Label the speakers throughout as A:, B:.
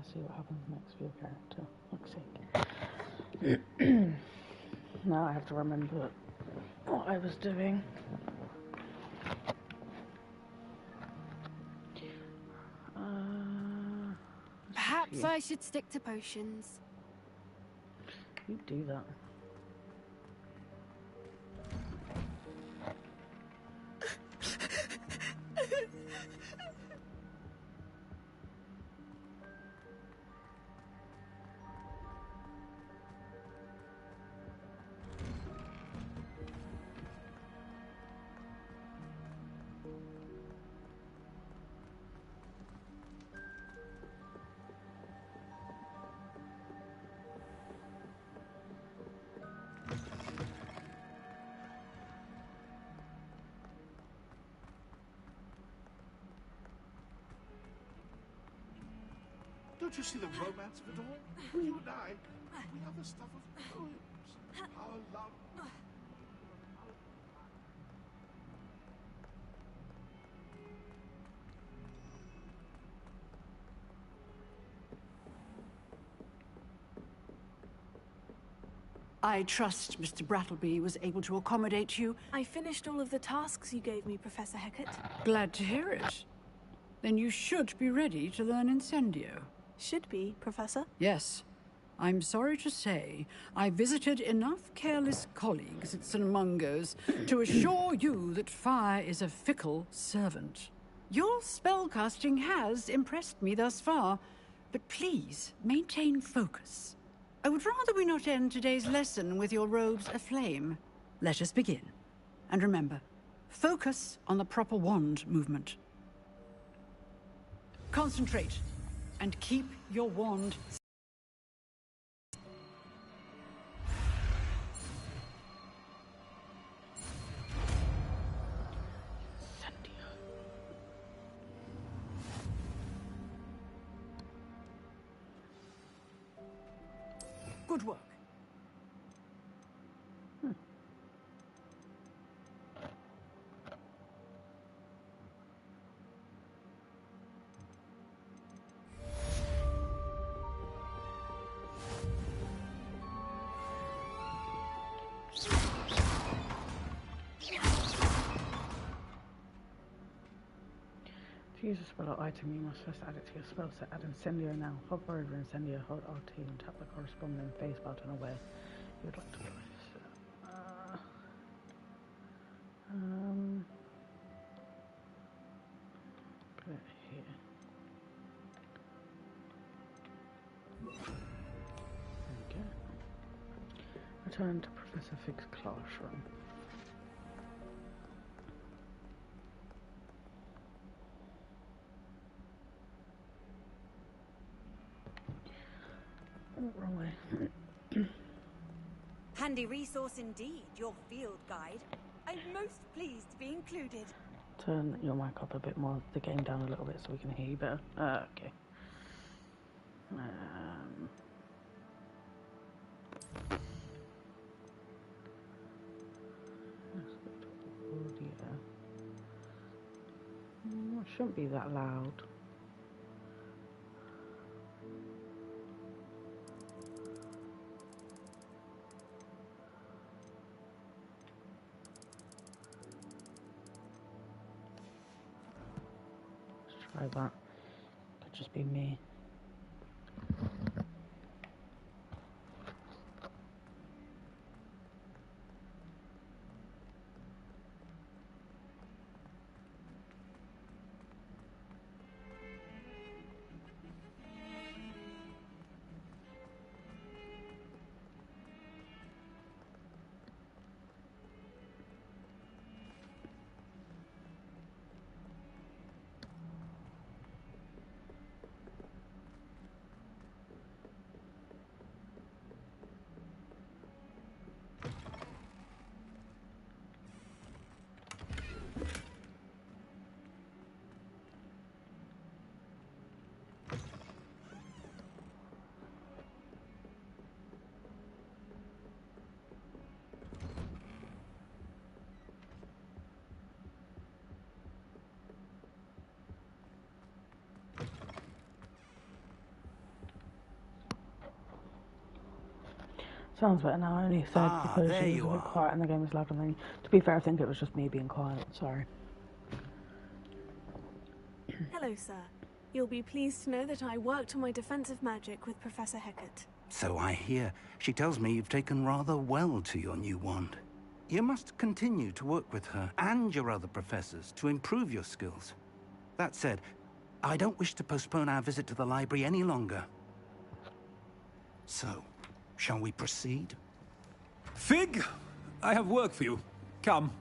A: see what happens next for your character. Fuck's sake. Now I have to remember what I was doing.
B: Perhaps I should stick to potions.
A: You do that.
C: Don't you see the romance of it all? You and I, we have the stuff of poems. Our love.
D: I trust Mr. Brattleby was able to accommodate you.
E: I finished all of the tasks you gave me, Professor Hecat.
D: Glad to hear it. Then you should be ready to learn Incendio.
E: Should be, Professor.
D: Yes. I'm sorry to say, I visited enough careless colleagues at St. Mungo's to assure you that fire is a fickle servant. Your spellcasting has impressed me thus far, but please maintain focus. I would rather we not end today's lesson with your robes aflame. Let us begin. And remember, focus on the proper wand movement. Concentrate, and keep your wand. Good work.
A: To use a spell or item, you must first add it to your spell set. Add Incendio now. Hover over Incendio, hold RT and tap the corresponding face button on where you would like to place it. Put it here. Okay. Return to Professor Fig's classroom. Wrong way.
F: Handy resource indeed, your field guide. I'm most pleased to be included.
A: Turn your mic up a bit more, the game down a little bit so we can hear you better. Okay. Let's go to audio. It shouldn't be that loud. Try that. Could just be me. Sounds better now. I only said because
G: there
A: she was
G: you
A: a bit
G: are.
A: quiet and the game was loud. And then, to be fair, I think it was just me being quiet. Sorry.
E: Hello, sir. You'll be pleased to know that I worked on my defensive magic with Professor Hecat.
G: So I hear. She tells me you've taken rather well to your new wand. You must continue to work with her and your other professors to improve your skills. That said, I don't wish to postpone our visit to the library any longer. So, shall we proceed?
H: Fig, I have work for you. Come.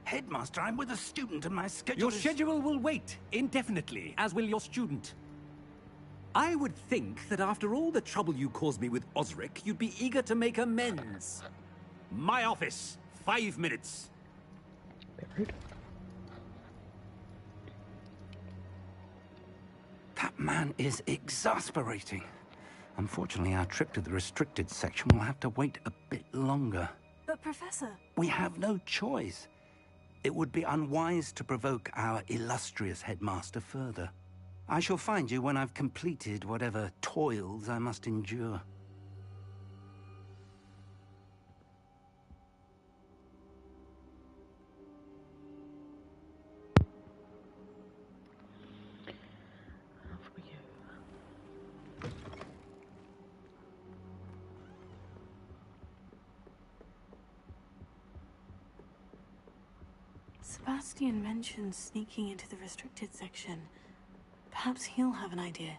G: Headmaster, I'm with a student and my schedule
H: Your
G: is...
H: schedule will wait indefinitely, as will your student. I would think that after all the trouble you caused me with Osric, you'd be eager to make amends. My office, 5 minutes.
G: That man is exasperating. Unfortunately, our trip to the restricted section will have to wait a bit longer.
E: But, Professor...
G: We have no choice. It would be unwise to provoke our illustrious headmaster further. I shall find you when I've completed whatever toils I must endure.
E: Sebastian mentioned sneaking into the restricted section. Perhaps he'll have an idea.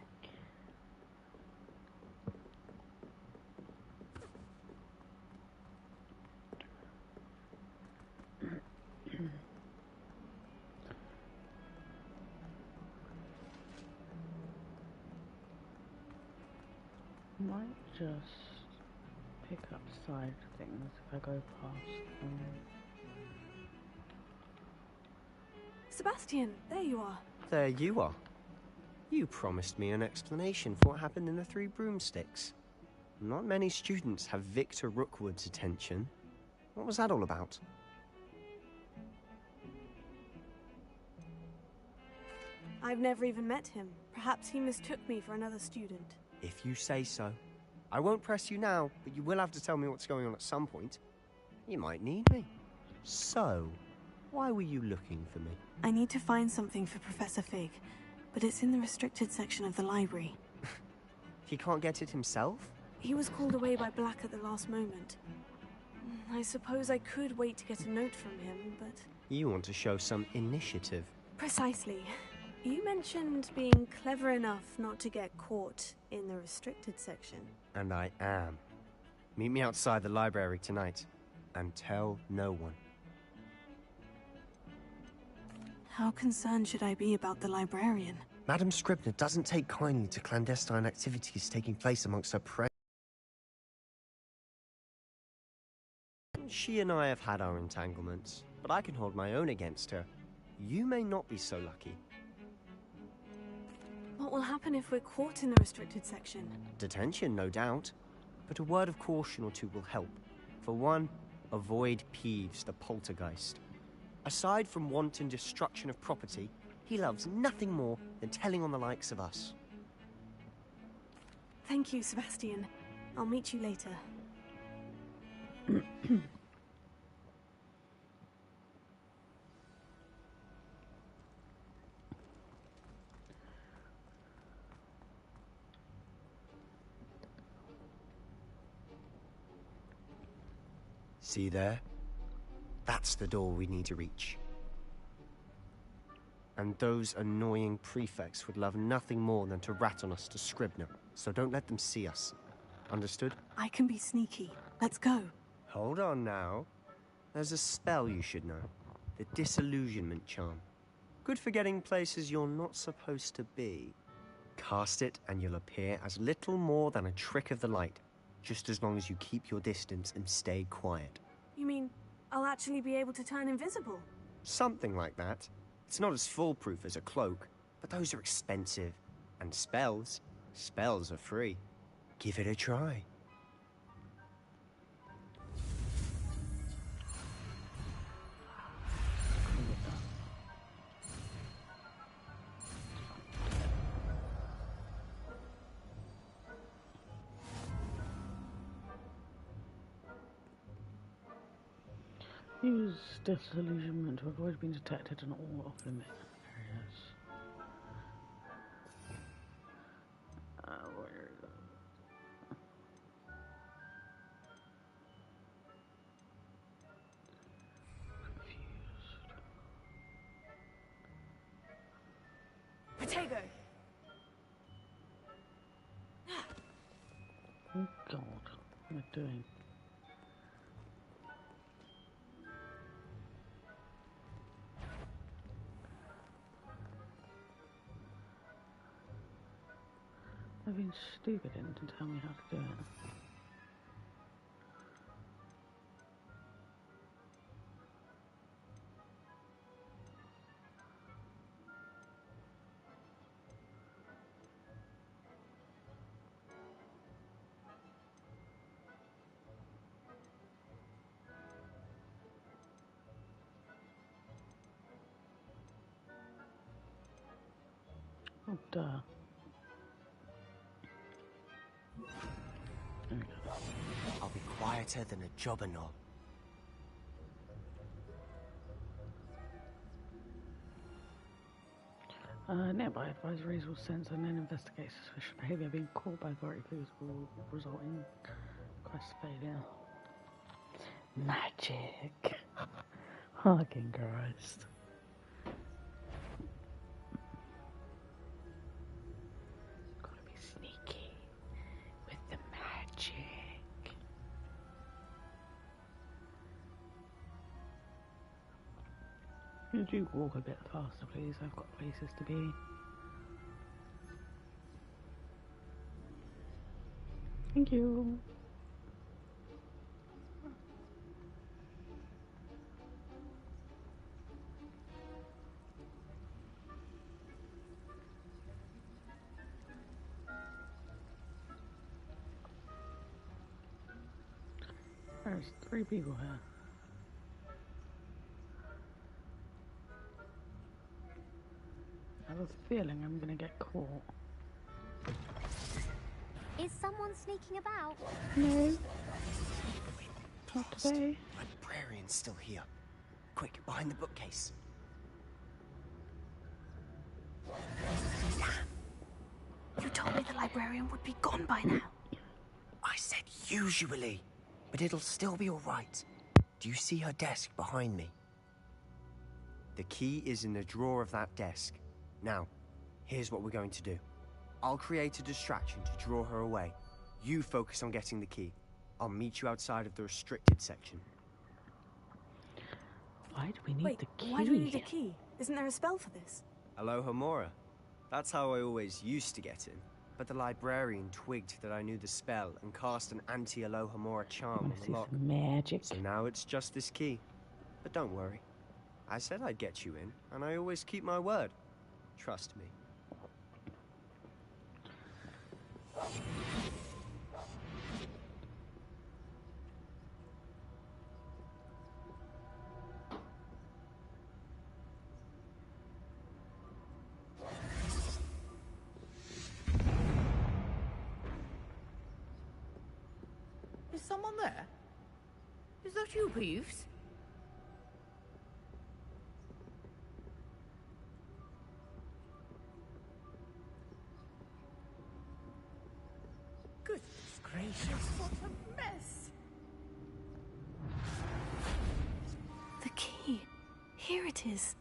A: Might just pick up side things if I go past them.
E: Sebastian, there you are.
I: There you are. You promised me an explanation for what happened in the Three Broomsticks. Not many students have Victor Rookwood's attention. What was that all about?
E: I've never even met him. Perhaps he mistook me for another student.
I: If you say so. I won't press you now, but you will have to tell me what's going on at some point. You might need me. So, why were you looking for me?
E: I need to find something for Professor Fig, but it's in the restricted section of the library.
I: He can't get it himself?
E: He was called away by Black at the last moment. I suppose I could wait to get a note from him, but...
I: You want to show some initiative.
E: Precisely. You mentioned being clever enough not to get caught in the restricted section.
I: And I am. Meet me outside the library tonight, and tell no one.
E: How concerned should I be about the librarian?
I: Madam Scribner doesn't take kindly to clandestine activities taking place amongst her prey. She and I have had our entanglements, but I can hold my own against her. You may not be so lucky.
E: What will happen if we're caught in the restricted section?
I: Detention, no doubt. But a word of caution or two will help. For one, avoid Peeves, the poltergeist. Aside from wanton destruction of property, he loves nothing more than telling on the likes of us.
E: Thank you, Sebastian. I'll meet you later.
I: See there? That's the door we need to reach. And those annoying prefects would love nothing more than to rat on us to Scribner, so don't let them see us. Understood?
E: I can be sneaky. Let's go.
I: Hold on now. There's a spell you should know. The Disillusionment Charm. Good for getting places you're not supposed to be. Cast it and you'll appear as little more than a trick of the light, just as long as you keep your distance and stay quiet.
E: You mean I'll actually be able to turn invisible?
I: Something like that. It's not as foolproof as a cloak, but those are expensive. And spells are free. Give it a try.
A: Use disillusionment to avoid being detected in all off-limit areas. Where is it?
E: Protego!
A: Oh God, what am I doing? I've been stupid and didn't tell me how to do it. Oh, duh. There we go.
I: I'll be quieter than a jobberknoll.
A: Nearby advisories will censor and then investigate suspicious behaviour. Being caught by authority figures will result in quest failure. Magic. Fucking Christ. Gotta be sneaky with the magic. Could you walk a bit faster, please? I've got places to be. Thank you. There's 3 people here. I have a feeling I'm gonna get caught.
J: Is someone sneaking about?
A: No. Not today.
I: Librarian's still here. Quick, behind the bookcase.
E: You told me the librarian would be gone by now.
I: I said usually, but it'll still be all right. Do you see her desk behind me? The key is in the drawer of that desk. Now, here's what we're going to do. I'll create a distraction to draw her away. You focus on getting the key. I'll meet you outside of the restricted section.
A: Why do we need
E: Wait,
A: the key?
E: why do we need a key? Isn't there a spell for this?
I: Alohomora. That's how I always used to get in. But the librarian twigged that I knew the spell and cast an anti-Alohomora charm on the lock.
A: Magic.
I: So now it's just this key. But don't worry. I said I'd get you in, and I always keep my word. Trust me.
K: Is someone there? Is that you, Peeves? Goodness gracious, what a mess!
E: The key. Here it is.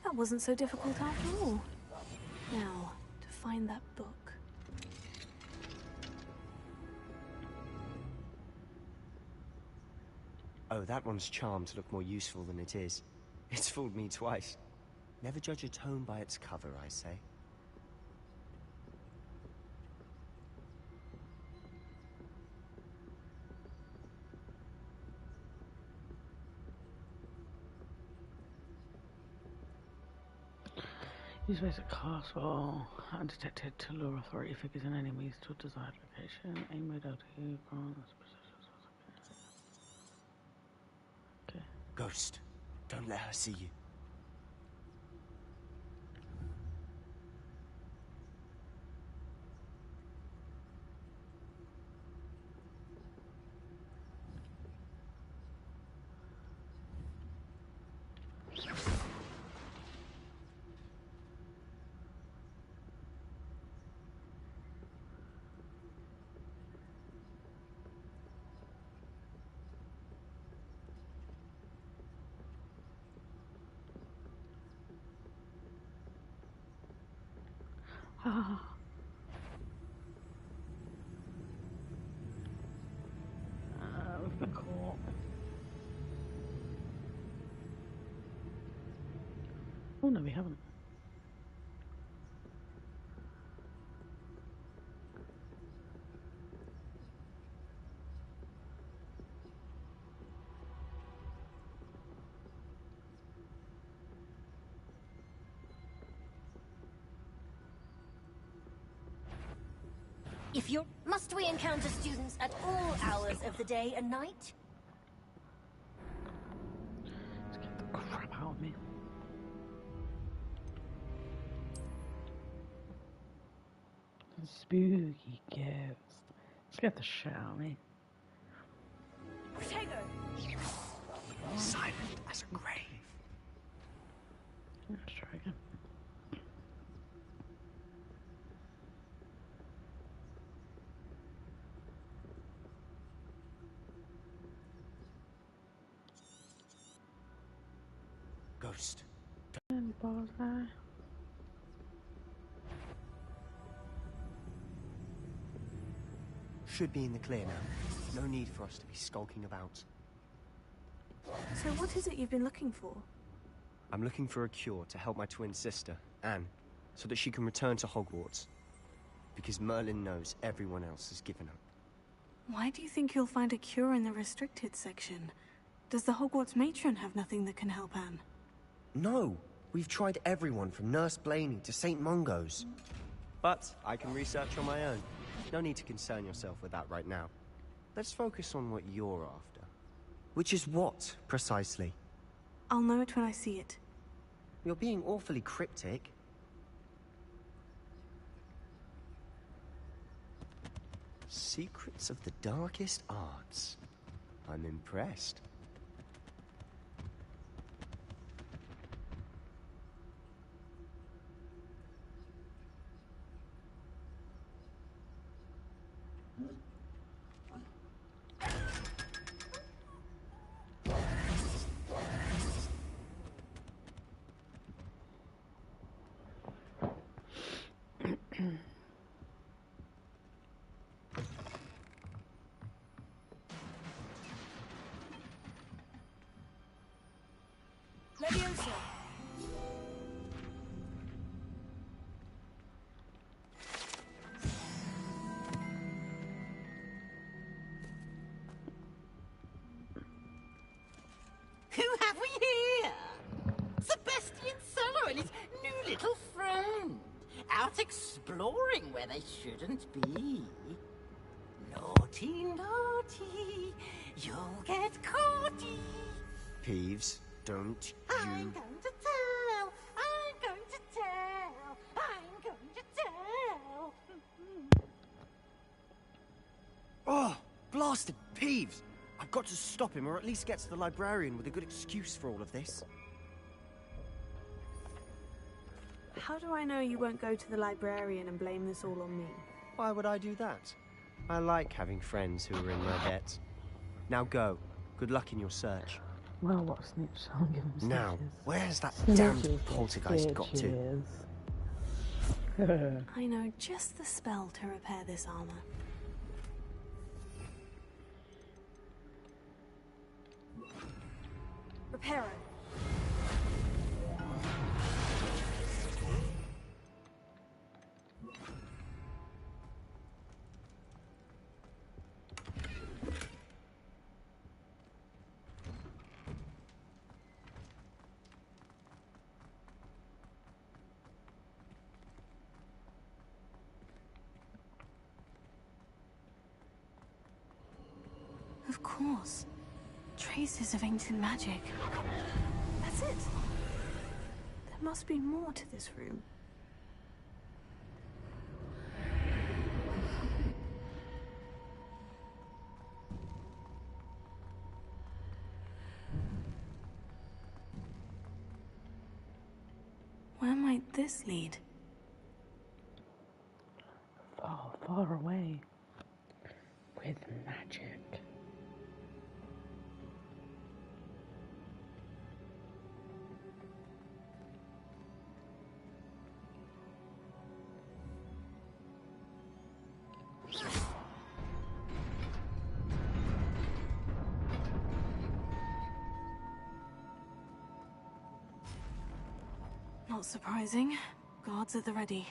E: That wasn't so difficult after all. Now, to find that book.
I: Oh, that one's charmed to look more useful than it is. It's fooled me twice. Never judge a tome by its cover, I say.
A: Use basic cast while undetected to lure authority figures and enemies to a desired location. Aim mode LT grants. Okay.
I: Ghost, don't let her see you.
A: Ah. We've been caught. Oh no, we haven't.
L: If you're... Must we encounter students at all hours of the day and night?
A: Let's get the crap out of me. Spooky ghost. Scared the shit out of me.
I: Silent as a grave.
A: Let's try again.
I: Ghost.
A: And balls there.
I: Should be in the clear now. No need for us to be skulking about.
E: So what is it you've been looking for?
I: I'm looking for a cure to help my twin sister, Anne, so that she can return to Hogwarts. Because Merlin knows everyone else has given up.
E: Why do you think you'll find a cure in the restricted section? Does the Hogwarts matron have nothing that can help Anne?
I: No! We've tried everyone from Nurse Blaney to St. Mungo's. But I can research on my own. No need to concern yourself with that right now. Let's focus on what you're after. Which is what, precisely?
E: I'll know it when I see it.
I: You're being awfully cryptic. Secrets of the darkest arts. I'm impressed.
L: Leviosa.
K: Who have we here? Sebastian Sallow and his new little friend. Out exploring where they shouldn't be. Naughty, naughty, you'll get caughty.
I: Peeves, don't
K: I'm
I: you...
K: going to tell, I'm going to tell, I'm going to tell.
I: Oh, blasted Peeves! I've got to stop him, or at least get to the librarian with a good excuse for all of this.
E: How do I know you won't go to the librarian and blame this all on me?
I: Why would I do that? I like having friends who are in my debt. Now go. Good luck in your search.
A: Well, what a snitch. I'll give him
I: Now,
A: snitches.
I: where's that
A: Snitches,
I: damned poltergeist got to?
A: Snitches.
E: I know just the spell to repair this armor. Reparo. Of course. Traces of ancient magic. That's it. There must be more to this room. Where might this lead?
A: Far, far away. With magic.
E: Not surprising. Guards at the ready.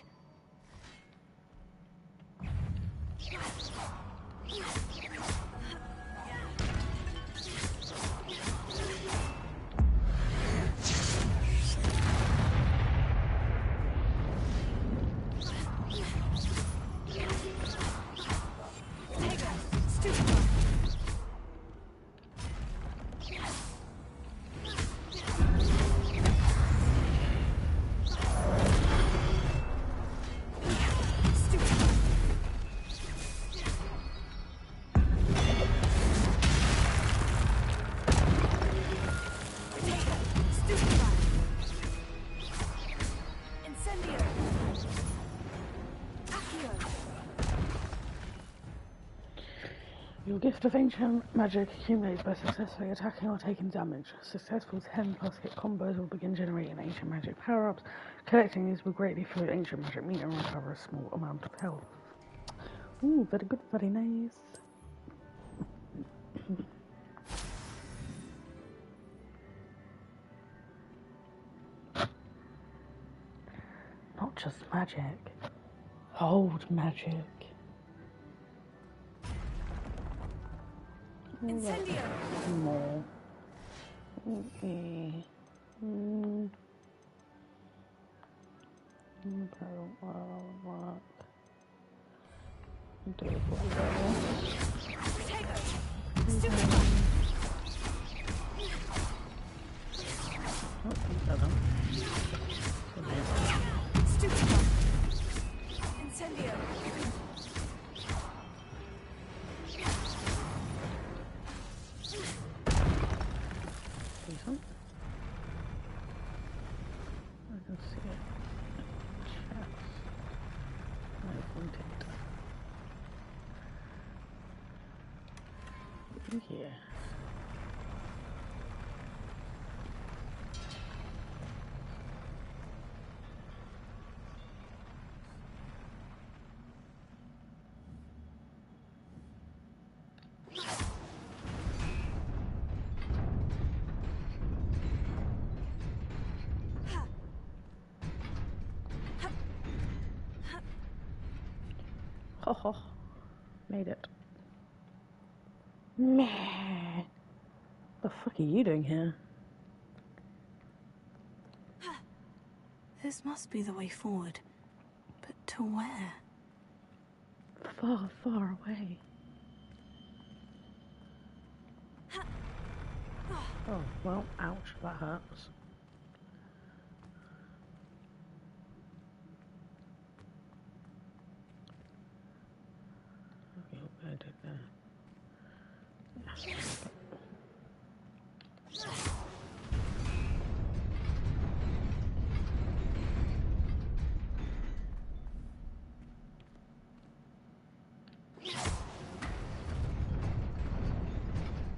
A: Your gift of ancient magic accumulates by successfully attacking or taking damage. Successful 10+ hit combos will begin generating ancient magic power-ups. Collecting these will greatly fill your ancient magic meter and recover a small amount of health. Ooh, very good, very nice. Not just magic. Hold magic.
E: Incendio!
A: More. Okay. Work. Do it
E: Incendio!
A: Decent. I can see it. Chest. I want it. Here. Ho, made it. Meh. The fuck are you doing here?
E: This must be the way forward. But to where?
A: Far, far away. Oh, well, ouch, that hurts. Okay, what did I do there? Yes.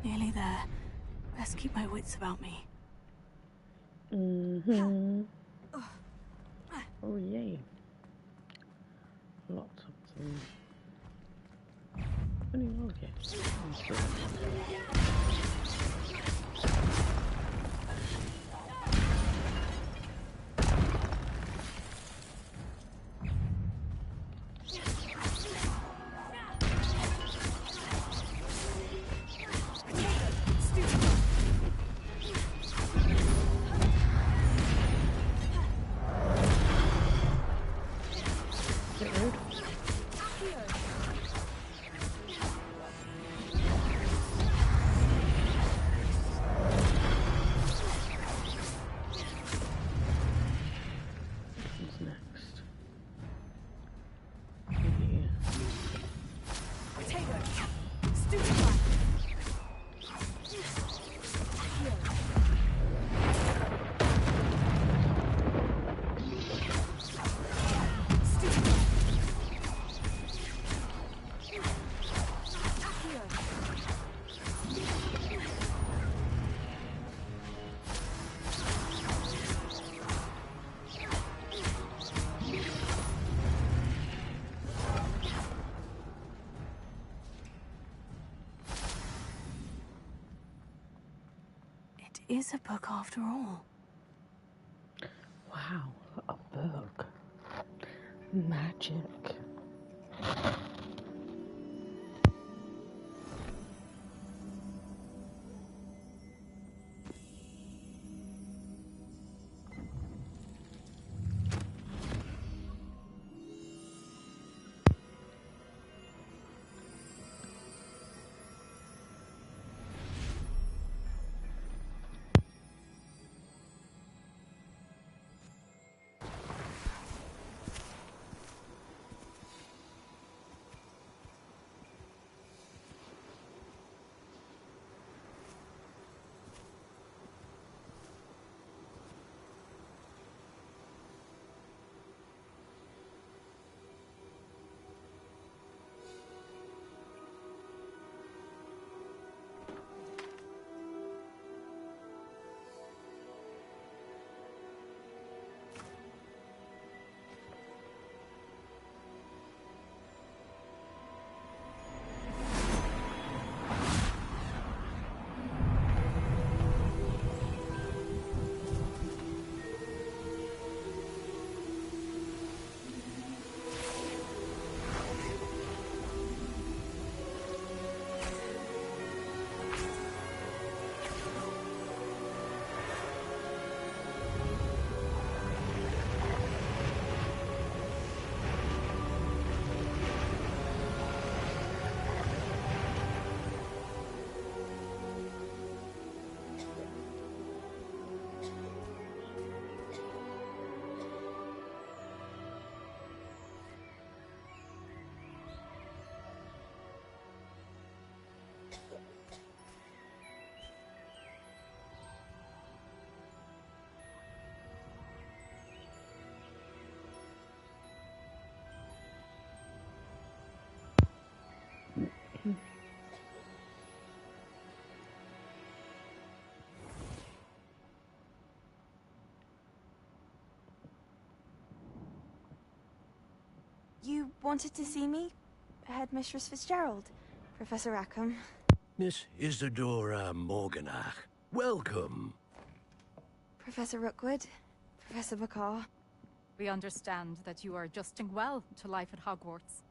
E: Nearly there. Best keep my wits about me.
A: Oh, yay. Lots of them. Any more gifts?
E: is a book after all.
A: Wow, a book. Magic.
E: You wanted to see me? Headmistress Fitzgerald? Professor Rackham?
M: Miss Isadora Morganach, welcome.
E: Professor Rookwood? Professor McCaw?
N: We understand that you are adjusting well to life at Hogwarts.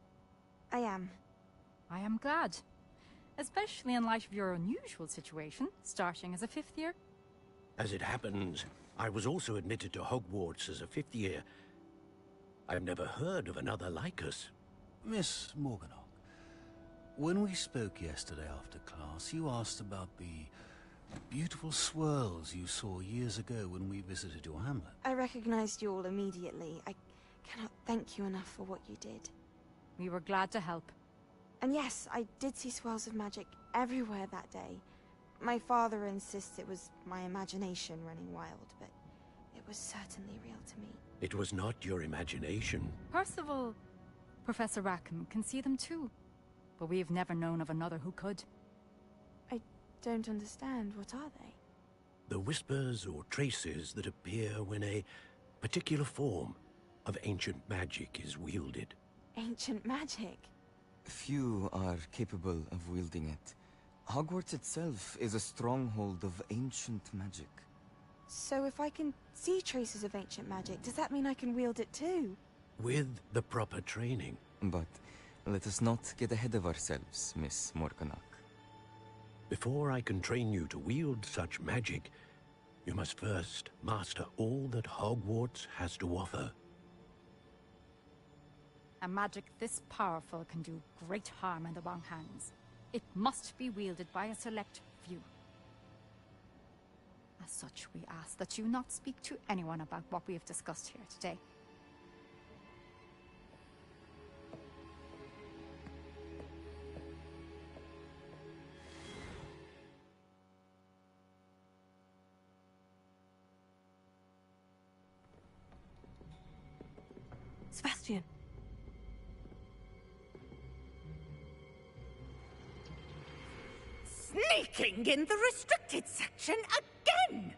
E: I am.
N: I am glad. Especially in light of your unusual situation, starting as a 5th year.
M: As it happens, I was also admitted to Hogwarts as a 5th year. I've never heard of another like us.
O: Miss Morganach, when we spoke yesterday after class, you asked about the beautiful swirls you saw years ago when we visited your hamlet.
E: I recognized you all immediately. I cannot thank you enough for what you did.
N: We were glad to help.
E: And yes, I did see swirls of magic everywhere that day. My father insists it was my imagination running wild, but it was certainly real to me.
M: It was not your imagination.
N: Percival, Professor Rackham can see them too. But we've never known of another who could.
E: I don't understand. What are they?
M: The whispers or traces that appear when a particular form of ancient magic is wielded.
E: Ancient magic?
P: Few are capable of wielding it. Hogwarts itself is a stronghold of ancient magic.
E: So if I can see traces of ancient magic, does that mean I can wield it too?
M: With the proper training.
P: But let us not get ahead of ourselves, Miss Morganach.
M: Before I can train you to wield such magic, you must first master all that Hogwarts has to offer.
N: A magic this powerful can do great harm in the wrong hands. It must be wielded by a select few. As such, we ask that you not speak to anyone about what we have discussed here today.
E: Sebastian.
Q: Sneaking in the restricted section again!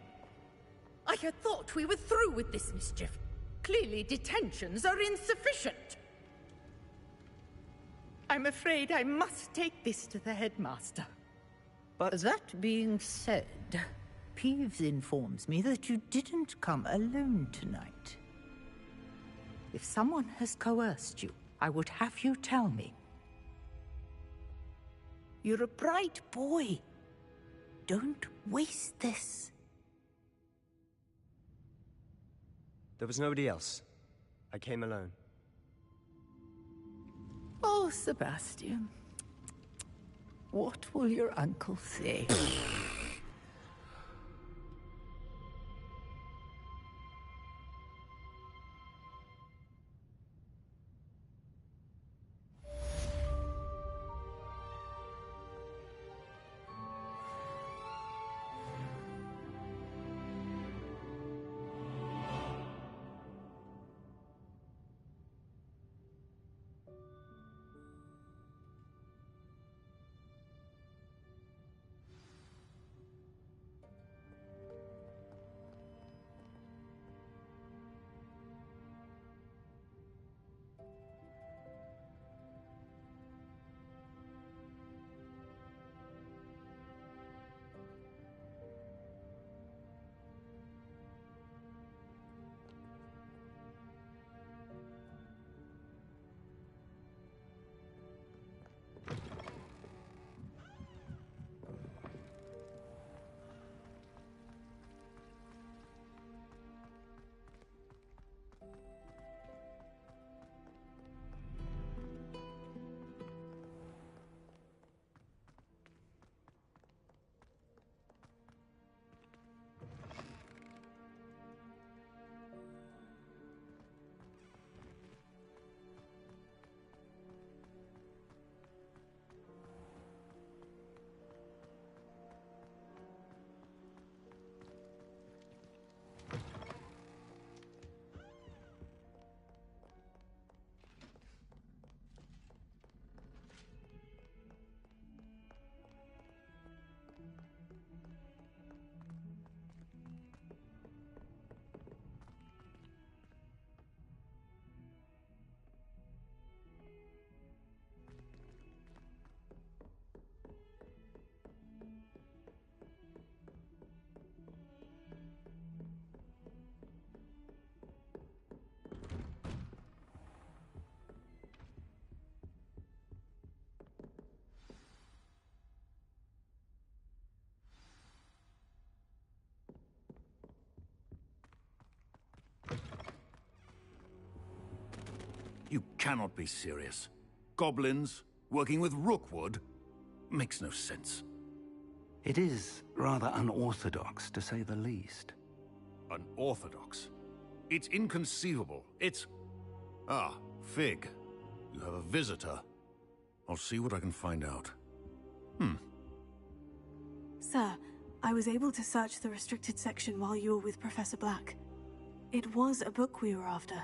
Q: I had thought we were through with this mischief. Clearly detentions are insufficient. I'm afraid I must take this to the headmaster. But that being said,
R: Peeves informs me that you didn't come alone tonight. If someone has coerced you, I would have you tell me. You're a bright boy. Don't waste this.
I: There was nobody else. I came alone.
R: Oh, Sebastian. What will your uncle say?
C: You cannot be serious. Goblins working with Rookwood? Makes no sense.
G: It is rather unorthodox, to say the least.
C: Unorthodox? It's inconceivable. It's... Ah, Fig. You have a visitor. I'll see what I can find out.
S: Sir, I was able to search the restricted section while you were with Professor Black. It was a book we were after.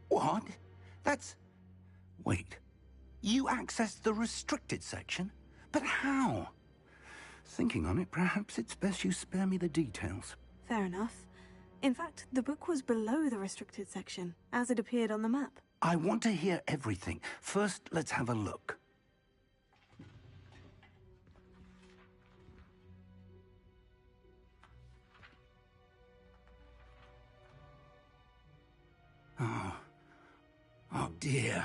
G: What? That's... Wait. You accessed the restricted section? But how? Thinking on it, perhaps it's best you spare me the details.
S: Fair enough. In fact, the book was below the restricted section, as it appeared on the map.
G: I want to hear everything. First, let's have a look. Oh dear.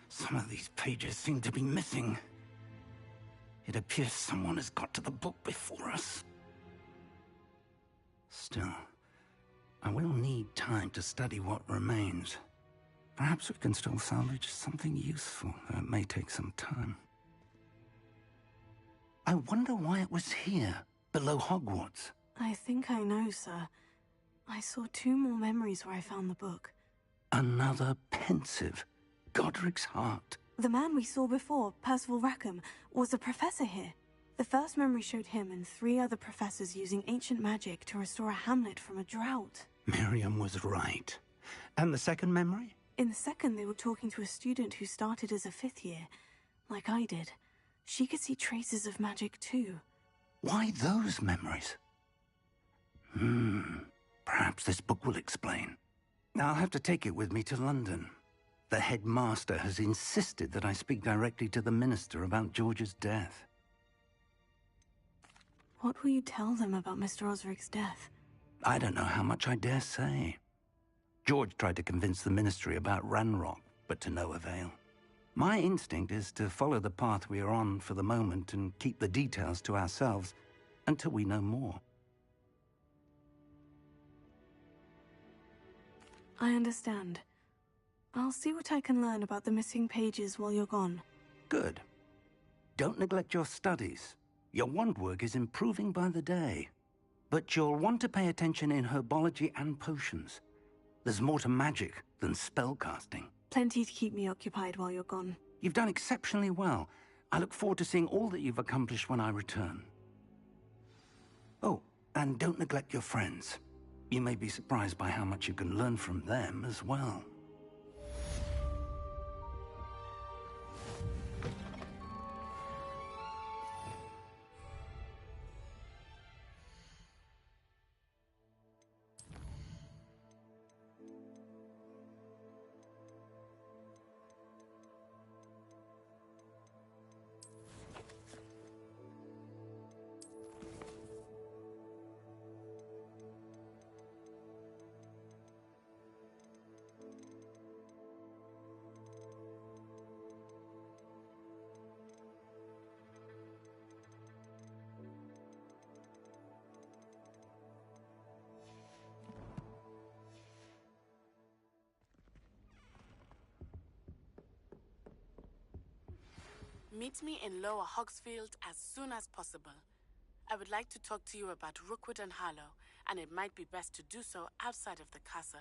G: Some of these pages seem to be missing. It appears someone has got to the book before us. Still, I will need time to study what remains. Perhaps we can still salvage something useful, though it may take some time. I wonder why it was here, below Hogwarts.
S: I think I know, sir. I saw 2 more memories where I found the book.
G: Another pensive. Godric's heart.
S: The man we saw before, Percival Rackham, was a professor here. The first memory showed him and 3 other professors using ancient magic to restore a hamlet from a drought.
G: Miriam was right. And the second memory?
S: In the second, they were talking to a student who started as a 5th year, like I did. She could see traces of magic too.
G: Why those memories? Perhaps this book will explain. I'll have to take it with me to London. The headmaster has insisted that I speak directly to the minister about George's death.
S: What will you tell them about Mr. Osric's death?
G: I don't know how much I dare say. George tried to convince the ministry about Ranrock, but to no avail. My instinct is to follow the path we are on for the moment and keep the details to ourselves until we know more.
S: I understand. I'll see what I can learn about the missing pages while you're gone.
G: Good. Don't neglect your studies. Your wand work is improving by the day. But you'll want to pay attention in herbology and potions. There's more to magic than spellcasting.
S: Plenty to keep me occupied while you're gone.
G: You've done exceptionally well. I look forward to seeing all that you've accomplished when I return. Oh, and don't neglect your friends. You may be surprised by how much you can learn from them as well.
T: Meet me in Lower Hogsfield as soon as possible. I would like to talk to you about Rookwood and Harlow, and it might be best to do so outside of the castle.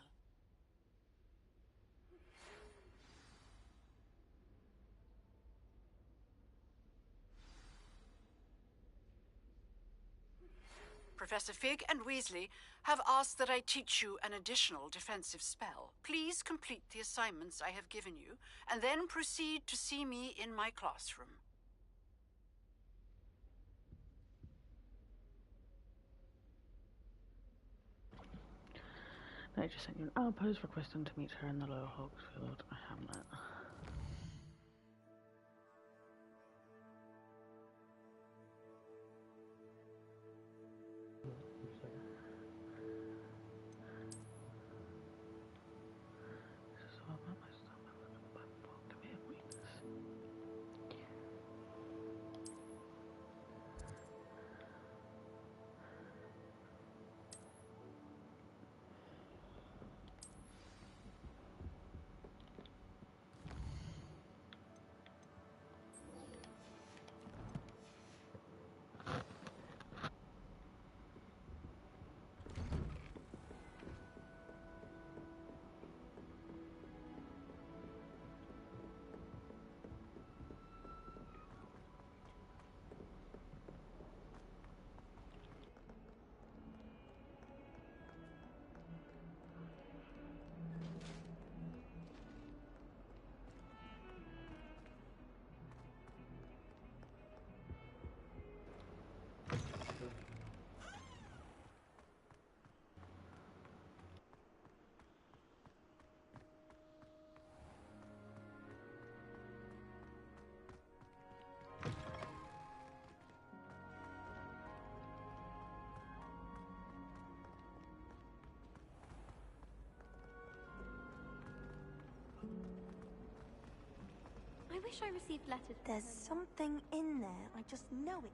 D: Professor Fig and Weasley have asked that I teach you an additional defensive spell. Please complete the assignments I have given you, and then proceed to see me in my classroom.
A: Nature sent you an outpost requesting to meet her in the Lower Hogsfield hamlet.
J: I wish I received letters.
E: There's something in there. I just know it.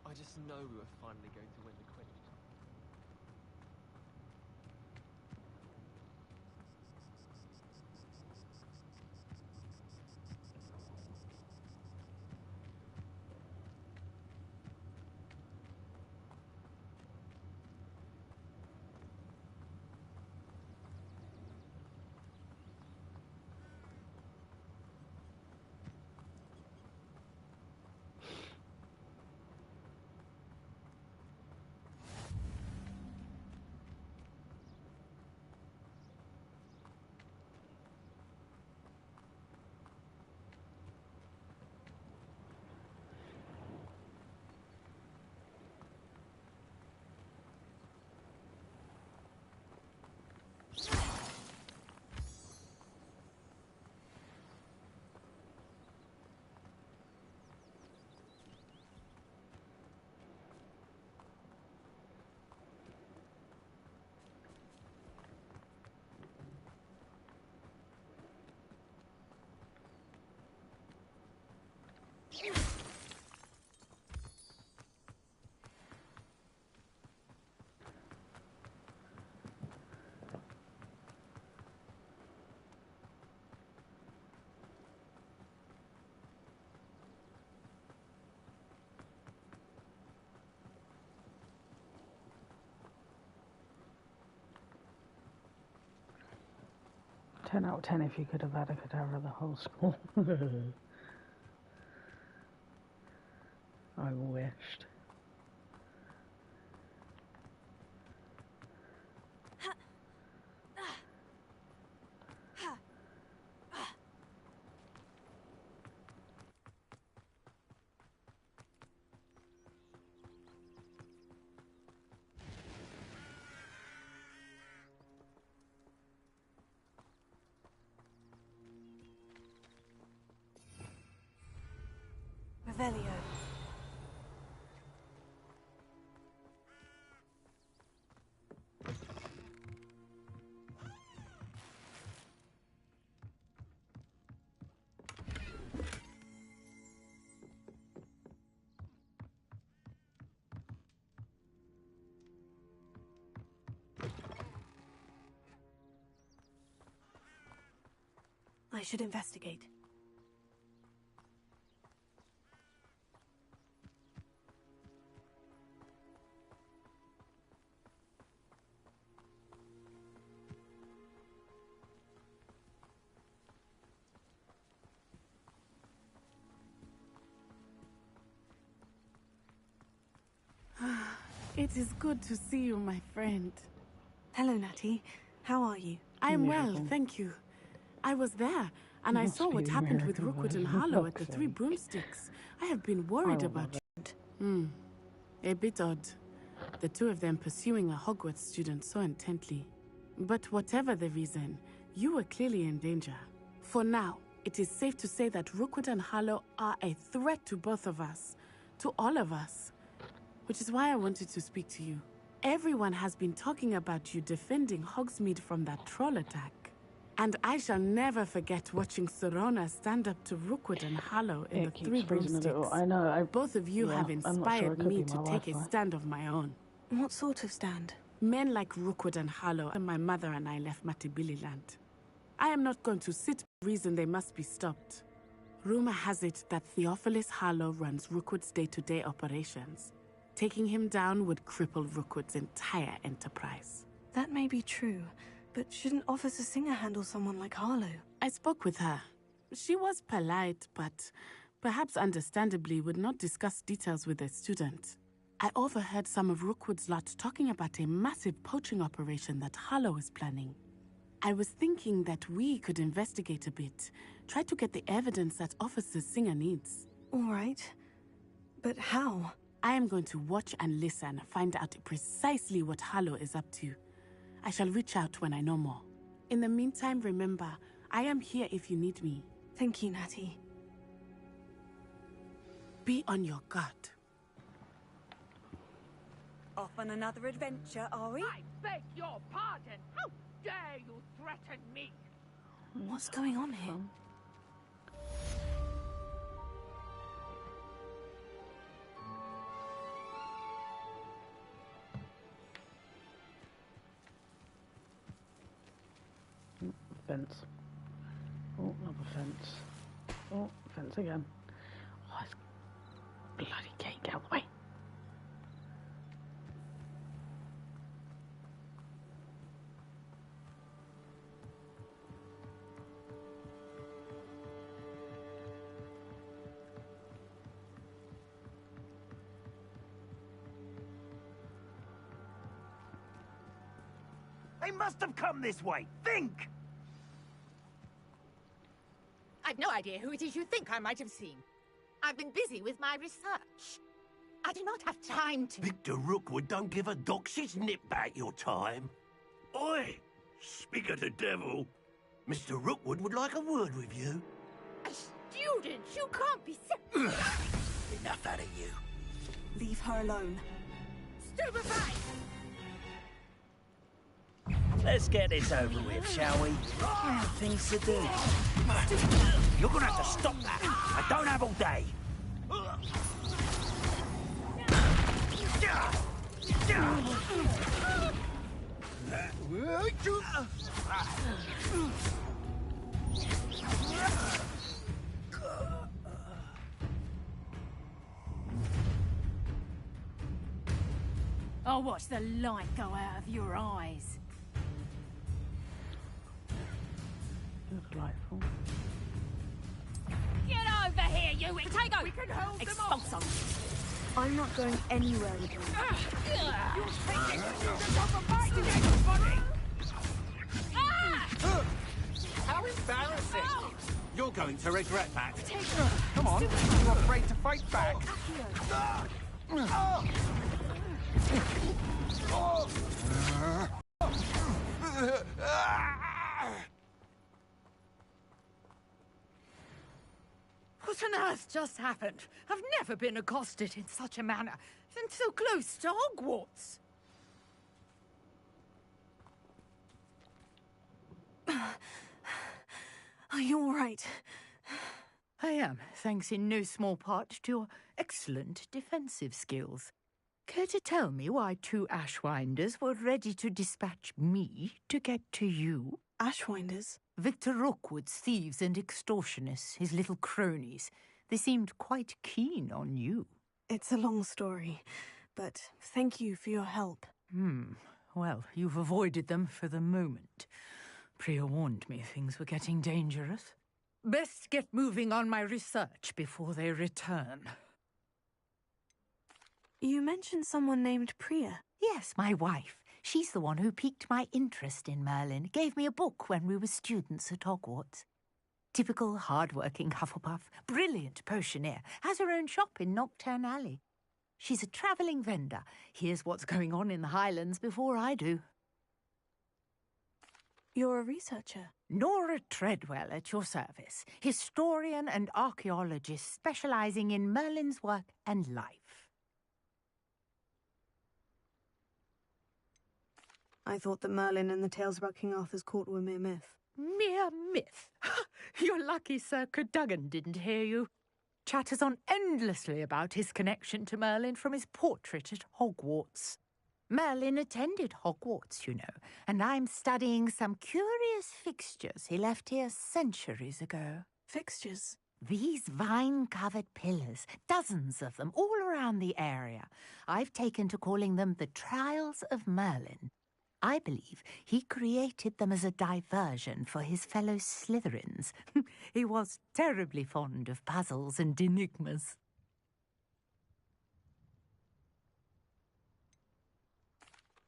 U: I just know we were finally going to win the Quidditch.
A: 10 out of 10 if you could have had a cadaver the whole school. I wished.
S: Revelio. I should investigate.
T: It is good to see you, my friend.
S: Hello, Natty. How are you?
T: I am well, thank you. I was there, and I saw what happened with Rookwood and Harlow at the Three Broomsticks. I have been worried about you. A bit odd. The two of them pursuing a Hogwarts student so intently. But whatever the reason, you were clearly in danger. For now, it is safe to say that Rookwood and Harlow are a threat to both of us. To all of us. Which is why I wanted to speak to you. Everyone has been talking about you defending Hogsmeade from that troll attack. And I shall never forget watching Serona stand up to Rookwood and Harlow in the Three Broomsticks.
A: I know.
T: Both of you have inspired me to take a stand of my own.
S: What sort of stand?
T: Men like Rookwood and Harlow and my mother and I left Matibililand. I am not going to sit and reason they must be stopped. Rumor has it that Theophilus Harlow runs Rookwood's day-to-day operations. Taking him down would cripple Rookwood's entire enterprise.
S: That may be true, but shouldn't Officer Singer handle someone like Harlow?
T: I spoke with her. She was polite, but perhaps understandably would not discuss details with a student. I overheard some of Rookwood's lot talking about a massive poaching operation that Harlow is planning. I was thinking that we could investigate a bit, try to get the evidence that Officer Singer needs.
S: All right, but how?
T: I am going to watch and listen, find out precisely what Harlow is up to. I shall reach out when I know more. In the meantime, remember, I am here if you need me.
S: Thank you, Natty.
T: Be on your guard.
F: Off on another adventure, are we?
K: I beg your pardon! How dare you threaten me?
S: What's going on here?
A: Fence. Oh, another fence. Oh, fence again. Oh, it's bloody gate, get out of the way.
H: They must have come this way. Think!
Q: I've no idea who it is you think I might have seen. I've been busy with my research. I do not have time to...
M: Victor Rookwood don't give a doxy's nip back your time. Oi! Speak of the devil. Mr. Rookwood would like a word with you.
Q: A student? You can't be serious.
M: Enough out of you.
S: Leave her alone.
Q: Stupefy!
H: Let's get this over with, shall we? I have things to do. You're gonna have to stop that. I don't have all day.
N: I'll watch the light go out of your eyes.
A: Delightful.
Q: Get over here, you potato! We can hold them off!
S: I'm not going anywhere with you.
H: How embarrassing! You're going to regret that.
G: Come on, you're afraid to fight back.
Q: What on earth just happened? I've never been accosted in such a manner, and so close to Hogwarts.
S: Are you all right?
R: I am, thanks in no small part to your excellent defensive skills. Care to tell me why 2 Ashwinders were ready to dispatch me to get to you?
S: Ashwinders?
R: Victor Rookwood's thieves and extortionists, his little cronies. They seemed quite keen on you.
S: It's a long story, but thank you for your help.
R: Well, you've avoided them for the moment. Priya warned me things were getting dangerous. Best get moving on my research before they return.
S: You mentioned someone named Priya.
R: Yes, my wife. She's the one who piqued my interest in Merlin, gave me a book when we were students at Hogwarts. Typical hard-working Hufflepuff, brilliant potioneer, has her own shop in Knockturn Alley. She's a travelling vendor, hears what's going on in the Highlands before I do.
S: You're a researcher?
R: Nora Treadwell at your service, historian and archaeologist specialising in Merlin's work and life.
S: I thought that Merlin and the tales about King Arthur's court were mere myth.
R: Mere myth? You're lucky Sir Cadogan didn't hear you. Chatters on endlessly about his connection to Merlin from his portrait at Hogwarts. Merlin attended Hogwarts, you know, and I'm studying some curious fixtures he left here centuries ago.
S: Fixtures?
R: These vine-covered pillars, dozens of them, all around the area. I've taken to calling them the Trials of Merlin. I believe he created them as a diversion for his fellow Slytherins. He was terribly fond of puzzles and enigmas.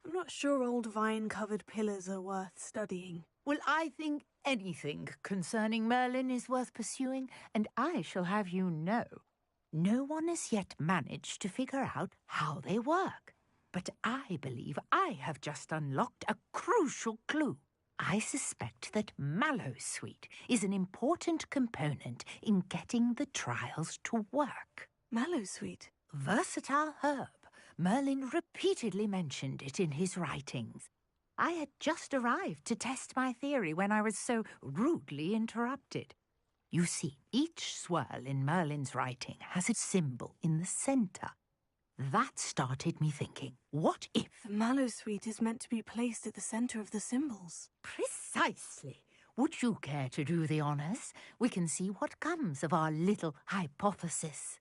S: I'm not sure old vine-covered pillars are worth studying.
R: Well, I think anything concerning Merlin is worth pursuing, and I shall have you know, no one has yet managed to figure out how they work. But I believe I have just unlocked a crucial clue. I suspect that Mallowsweet is an important component in getting the trials to work.
S: Mallowsweet?
R: Versatile herb. Merlin repeatedly mentioned it in his writings. I had just arrived to test my theory when I was so rudely interrupted. You see, each swirl in Merlin's writing has a symbol in the centre. That started me thinking, what if...
S: The Mallowsweet is meant to be placed at the centre of the symbols.
R: Precisely. Would you care to do the honours? We can see what comes of our little hypothesis.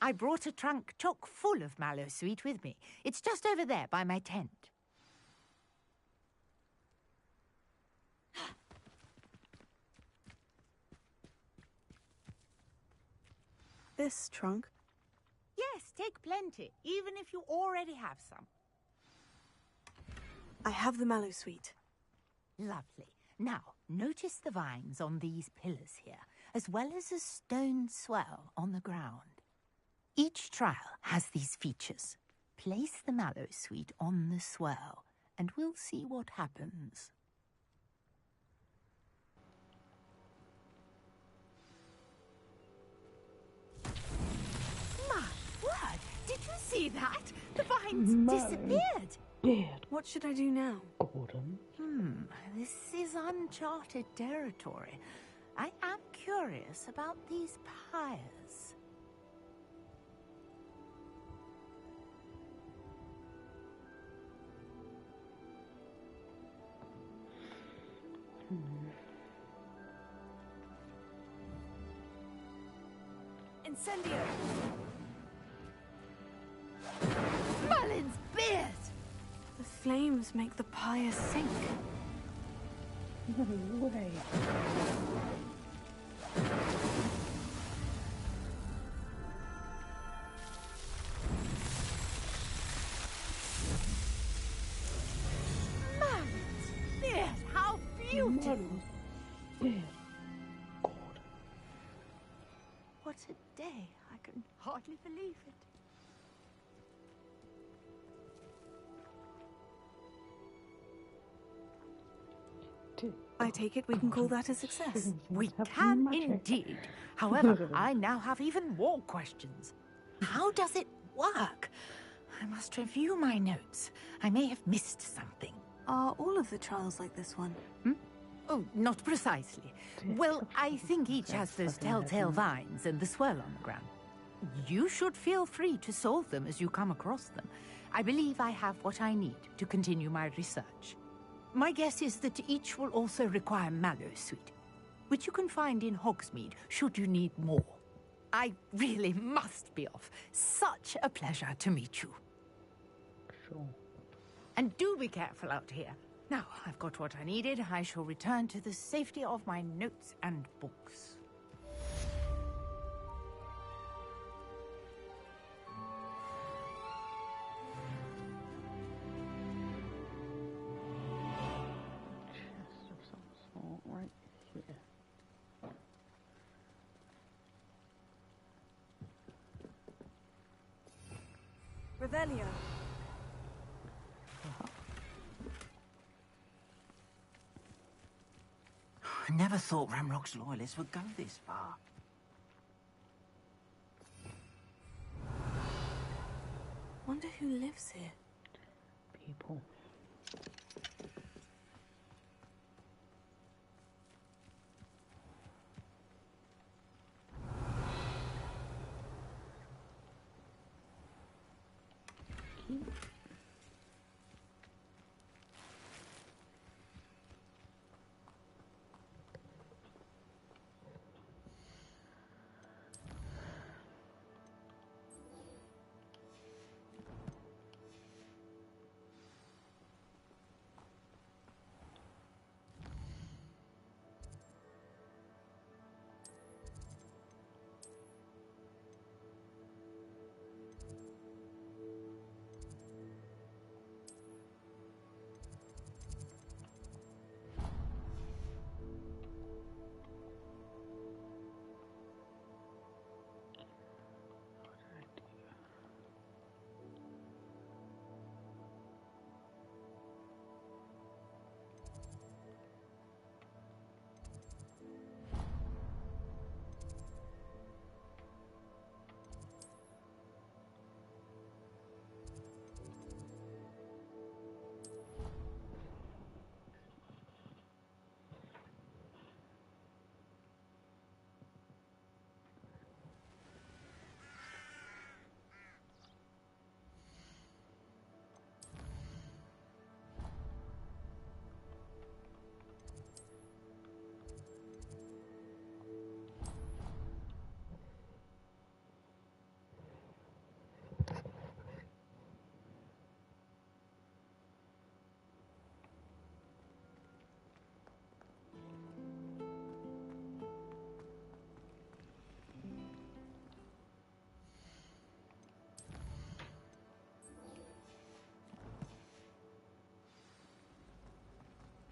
R: I brought a trunk chock full of Mallowsweet with me. It's just over there by my tent.
S: This trunk?
R: Yes, take plenty, even if you already have some.
S: I have the Mallowsweet.
R: Lovely. Now, notice the vines on these pillars here, as well as a stone swell on the ground. Each trial has these features. Place the Mallowsweet on the swell, and we'll see what happens. My word! Did you see that? The vines disappeared.
A: Beard.
S: What should I do now?
A: Gordon.
R: This is uncharted territory. I am curious about these pyres.
Q: Incendio!
R: Merlin's beard!
S: The flames make the pyre sink.
A: No way.
R: Yes, how beautiful!
A: Yeah.
R: What a day. I can hardly believe it.
S: I take it we can call that a success.
R: We can indeed. However, I now have even more questions. How does it work? I must review my notes. I may have missed something.
S: Are all of the trials like this one?
R: Oh, not precisely. Well, I think each has those telltale vines and the swirl on the ground. You should feel free to solve them as you come across them. I believe I have what I need to continue my research. My guess is that each will also require mallow sweet, which you can find in Hogsmeade should you need more. I really must be off. Such a pleasure to meet you.
A: Sure.
R: And do be careful out here. Now, I've got what I needed. I shall return to the safety of my notes and books.
A: Chest of some sort right here.
E: Revelio.
G: I never thought Ramrock's loyalists would go this far.
S: Wonder who lives here.
A: People.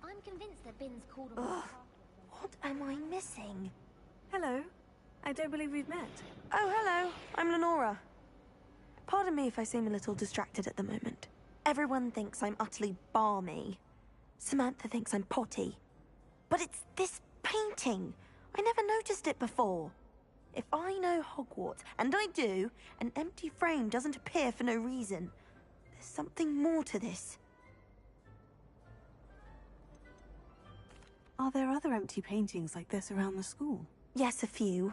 L: I'm convinced that Bin's called
E: Ugh, what am I missing?
S: Hello. I don't believe we've met.
E: Oh, hello. I'm Lenora. Pardon me if I seem a little distracted at the moment. Everyone thinks I'm utterly balmy. Samantha thinks I'm potty. But it's this painting. I never noticed it before. If I know Hogwarts, and I do, an empty frame doesn't appear for no reason. There's something more to this.
S: Are there other empty paintings like this around the school?
E: Yes, a few.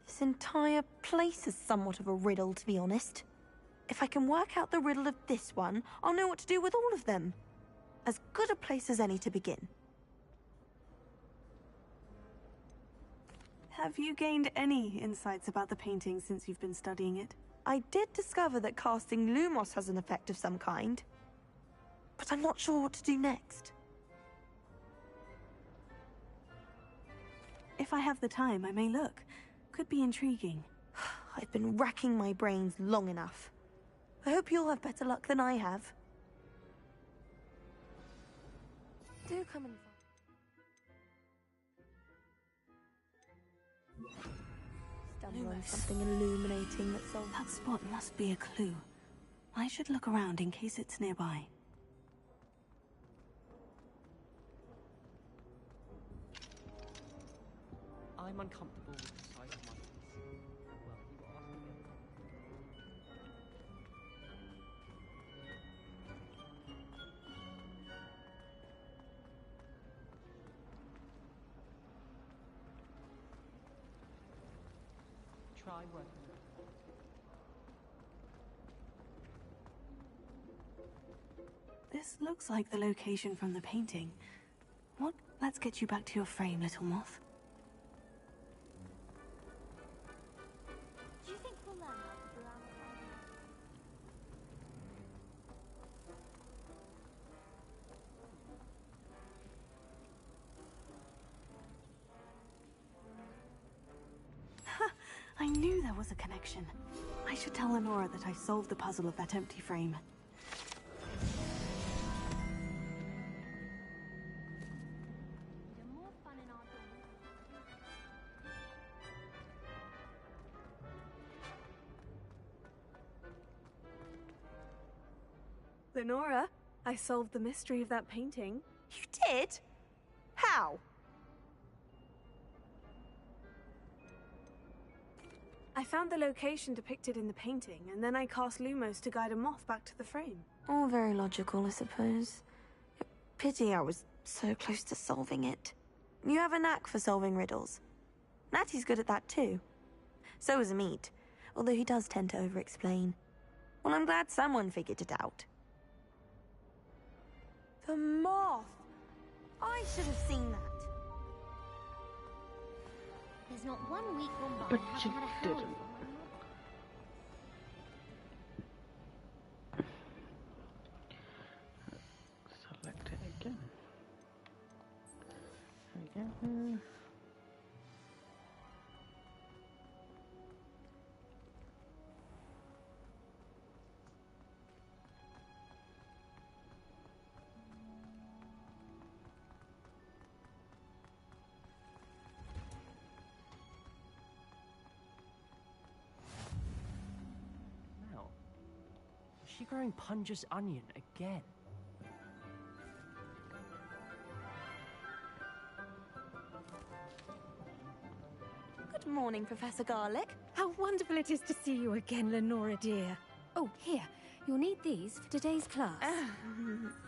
E: This entire place is somewhat of a riddle, to be honest. If I can work out the riddle of this one, I'll know what to do with all of them. As good a place as any to begin.
S: Have you gained any insights about the painting since you've been studying it?
E: I did discover that casting Lumos has an effect of some kind. But I'm not sure what to do next.
S: I have the time, I may look. Could be intriguing.
E: I've been racking my brains long enough. I hope you'll have better luck than I have. Do come and stumble on something illuminating that's solved.
S: That spot must be a clue. I should look around in case it's nearby.
U: I'm uncomfortable with the size of my piece. Well, you asked me. Try working.
S: This looks like the location from the painting. What? Let's get you back to your frame, little moth.
J: Do you think we'll learn how to do our
S: I knew there was a connection. I should tell Lenora that I solved the puzzle of that empty frame.
E: Lenora, I solved the mystery of that painting. You did? How? I found the location depicted in the painting, and then I cast Lumos to guide a moth back to the frame. All very logical, I suppose. Pity I was so close to solving it. You have a knack for solving riddles. Natty's good at that too. So is Amit, although he does tend to over-explain. Well, I'm glad someone figured it out. The moth! I should have seen that.
J: There's not one week gone by
A: But
J: I
A: you
J: haven't had a howl
A: didn't. Select it again. There we go.
U: Now, is she growing Punja's onion again?
E: Good morning, Professor Garlic.
B: How wonderful it is to see you again, Lenora dear. Oh, here. You'll need these for today's class.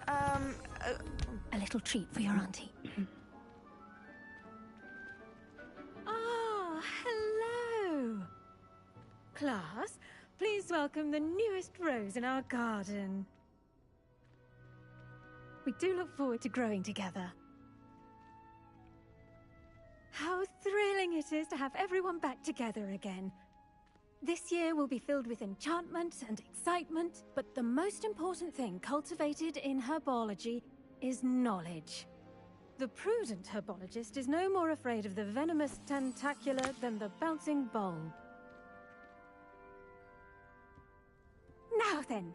B: A little treat for your auntie. Ah, hello. Class, please welcome the newest rose in our garden. We do look forward to growing together. How thrilling it is to have everyone back together again. This year will be filled with enchantment and excitement, but the most important thing cultivated in herbology is knowledge. The prudent herbologist is no more afraid of the venomous tentacular than the bouncing bulb. Now then,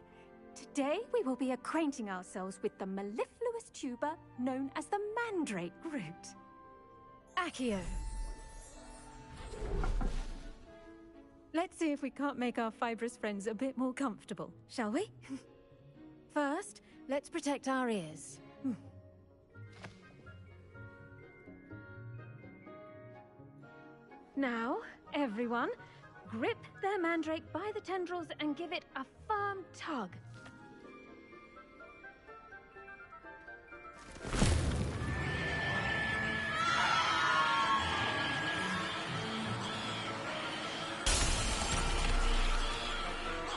B: today we will be acquainting ourselves with the mellifluous tuber known as the mandrake root. Accio. Let's see if we can't make our fibrous friends a bit more comfortable, shall we? First, let's protect our ears. Now, everyone, grip their mandrake by the tendrils and give it a firm tug.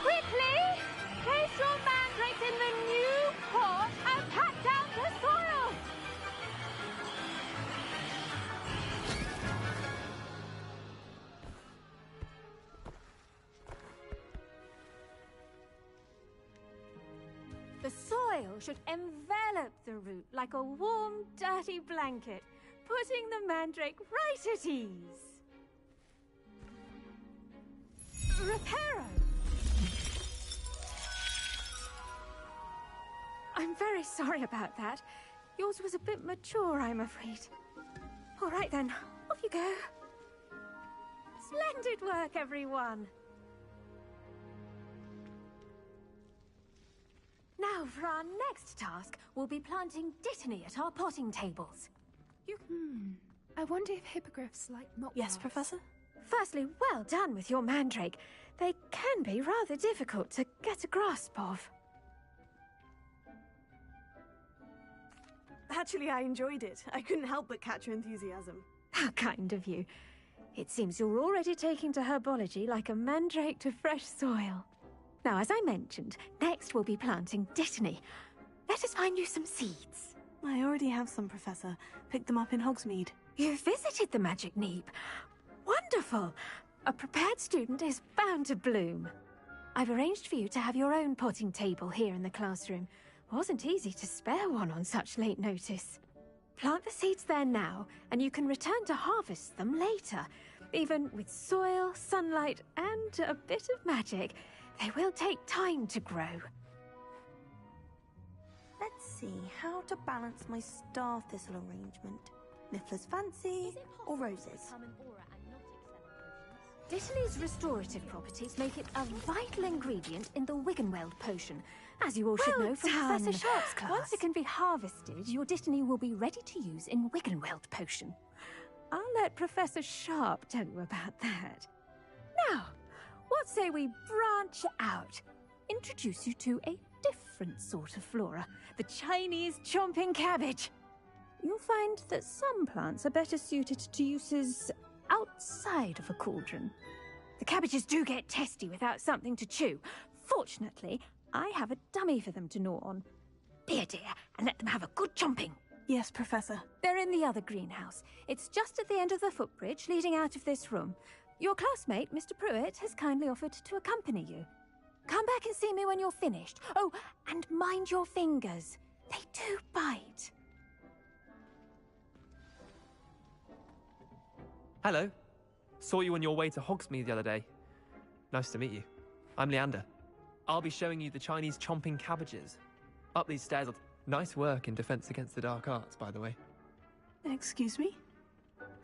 B: Quickly! Place your mandrakes in the new pot and pat down the soil! The soil should envelop the root like a warm, dirty blanket, putting the mandrake right at ease. Reparo! I'm very sorry about that. Yours was a bit mature, I'm afraid. All right then, off you go. Splendid work, everyone! Now, for our next task, we'll be planting dittany at our potting tables.
O: I wonder if hippogriffs like not.
S: Yes, Professor?
B: Firstly, well done with your mandrake. They can be rather difficult to get a grasp of.
S: Actually, I enjoyed it. I couldn't help but catch your enthusiasm.
B: How kind of you. It seems you're already taking to herbology like a mandrake to fresh soil. Now, as I mentioned, next we'll be planting dittany. Let us find you some seeds.
S: I already have some, Professor. Picked them up in Hogsmeade.
B: You visited the Magic Neep. Wonderful! A prepared student is bound to bloom. I've arranged for you to have your own potting table here in the classroom. Wasn't easy to spare one on such late notice. Plant the seeds there now, and you can return to harvest them later. Even with soil, sunlight, and a bit of magic, they will take time to grow.
E: Let's see how to balance my star thistle arrangement. Niffler's fancy or roses?
B: Dittany's restorative properties make it a vital ingredient in the Wiggenweld potion, as you all should know from Professor Sharp's class. Once it can be harvested, your dittany will be ready to use in Wiggenweld potion. I'll let Professor Sharp tell you about that. Now, what say we branch out? Introduce you to a different sort of flora, the Chinese chomping cabbage. You'll find that some plants are better suited to uses outside of a cauldron. The cabbages do get testy without something to chew. Fortunately, I have a dummy for them to gnaw on. Be a dear and let them have a good chomping.
S: Yes, Professor.
B: They're in the other greenhouse. It's just at the end of the footbridge leading out of this room. Your classmate, Mr. Pruitt, has kindly offered to accompany you. Come back and see me when you're finished. Oh, and mind your fingers. They do bite.
V: Hello. Saw you on your way to Hogsmeade the other day. Nice to meet you. I'm Leander. I'll be showing you the Chinese chomping cabbages. Up these stairs. Nice work in Defense Against the Dark Arts, by the way.
S: Excuse me?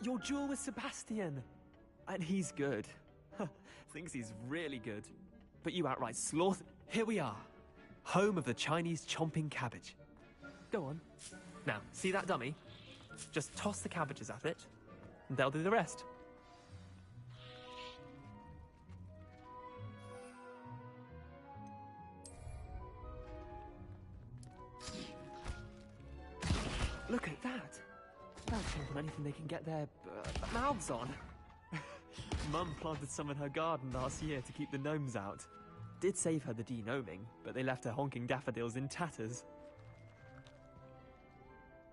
V: Your duel with Sebastian. And he's good. Thinks he's really good. But you outright slaughter. Here we are. Home of the Chinese chomping cabbage. Go on. Now, see that dummy? Just toss the cabbages at it, and they'll do the rest. Look at that. They'll chomp on anything they can get their mouths on. Mum planted some in her garden last year to keep the gnomes out. Did save her the de-gnoming, but they left her honking daffodils in tatters.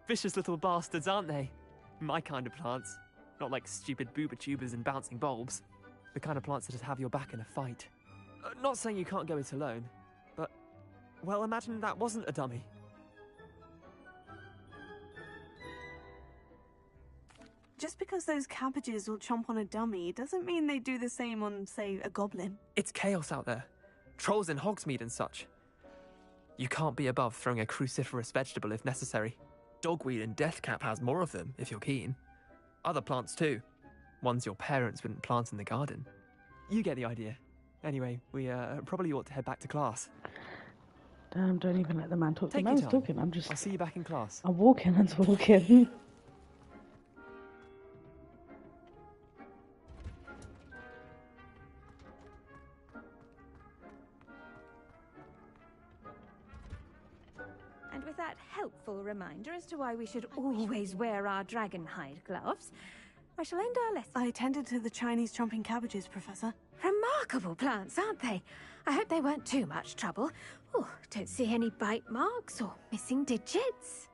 V: Vicious little bastards, aren't they? My kind of plants. Not like stupid booba tubers and bouncing bulbs. The kind of plants that just have your back in a fight. Not saying you can't go it alone, but... well, imagine that wasn't a dummy.
S: Just because those cabbages will chomp on a dummy doesn't mean they do the same on, say, a goblin.
V: It's chaos out there. Trolls in Hogsmeade and such. You can't be above throwing a cruciferous vegetable if necessary. Dogweed and deathcap has more of them, if you're keen. Other plants too. Ones your parents wouldn't plant in the garden. You get the idea. Anyway, we probably ought to head back to class.
A: Damn, don't even let the man talk.
V: Take
A: The
V: your
A: man's
V: time.
A: talking, I'm just...
V: I'll see you back in class.
A: I'm walking and talking.
B: And with that helpful reminder as to why we should always wear our dragon hide gloves, I shall end our lesson.
S: I tended to the Chinese chomping cabbages, Professor.
B: Remarkable plants, aren't they? I hope they weren't too much trouble. Oh, don't see any bite marks or missing digits.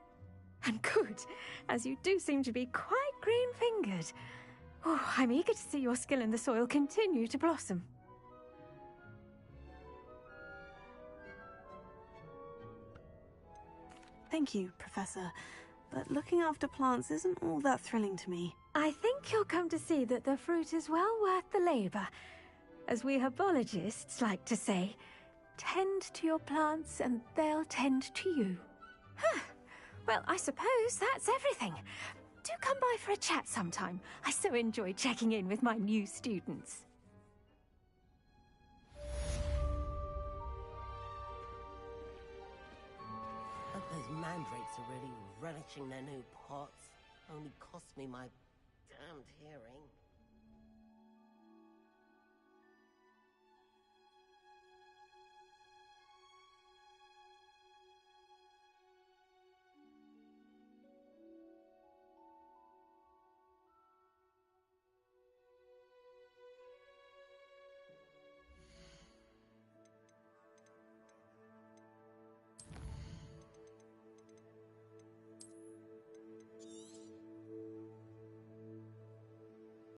B: And good, as you do seem to be quite green-fingered. Oh, I'm eager to see your skill in the soil continue to blossom.
S: Thank you, Professor. but looking after plants isn't all that thrilling to me.
B: I think you'll come to see that the fruit is well worth the labor. As we herbologists like to say, tend to your plants and they'll tend to you. Huh. Well, I suppose that's everything. Do come by for a chat sometime. I so enjoy checking in with my new students.
I: Hope those mandrakes are really relishing their new pots. Only cost me my damned hearing.